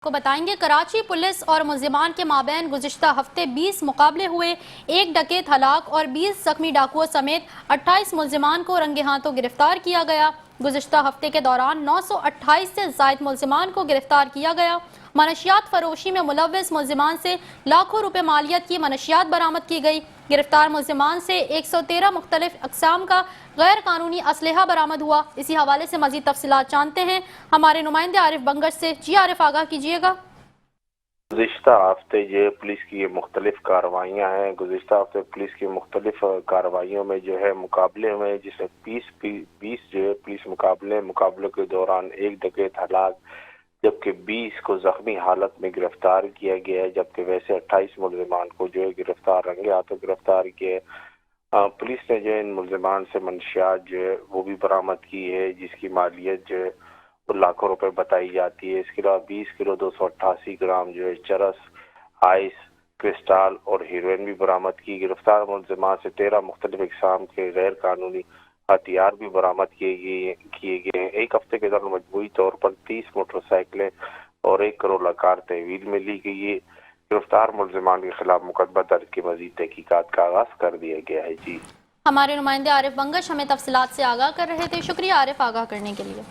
کو بتائیں گے کراچی پولیس اور ملزمان کے مابین گزشتہ ہفتے 20 مقابلے ہوئے، ایک ڈکیت ہلاک اور 20 زخمی ڈاکوؤں سمیت 28 ملزمان کو رنگے ہاتھوں گرفتار کیا گیا۔ گزشتہ ہفتے کے دوران 928 سے زائد ملزمان کو گرفتار کیا گیا۔ منشیات فروشی میں ملوث ملزمان سے لاکھوں روپے مالیت کی منشیات برآمد کی گئی۔ گرفتار ملزمان سے 113 مختلف اقسام کا غیر قانونی اسلحہ برآمد ہوا۔ اسی حوالے سے مزید تفصیلات جانتے ہیں ہمارے نمائندے عارف بنگش سے۔ جی عارف، آگاہ کیجیے گا۔ گزشتہ ہفتے پولیس کی مختلف کارروائیاں ہیں۔ گزشتہ ہفتے پولیس کی مختلف کارروائیوں میں مقابلے میں جس میں 20 پولیس مقابلوں کے دوران ایک ڈکیت ہلاک جبکہ 20 کو زخمی حالت میں گرفتار کیا گیا ہے، جبکہ ویسے 28 ملزمان کو گرفتار رنگے ہاتھوں گرفتار کیا ہے۔ پولیس نے ان ملزمان سے منشیات وہ بھی برآمد کی ہے جس کی مالیت لاکھوں روپے بتائی جاتی ہے۔ اس کے علاوہ 20 کلو 288 گرام چرس، آئس، کرسٹال اور ہیروئن بھی برآمد کی۔ گرفتار ملزمان سے 13 مختلف اقسام کے غیر قانونی ہتھیار بھی برآمد کیے گئے ہیں۔ ایک ہفتے کے دوران مجموعی طور پر 30 موٹر سائیکلیں اور 1 کروڑ کار تحویل میں لی گئی ہے۔ گرفتار ملزمان کے خلاف مقدمہ درج کی مزید تحقیقات کا آغاز کر دیا گیا ہے۔ ہمارے نمائندے عارف بنگش ہمیں تفصیلات سے آگاہ کر رہے تھے۔ شکریہ عارف، آگاہ کرنے کے لیے۔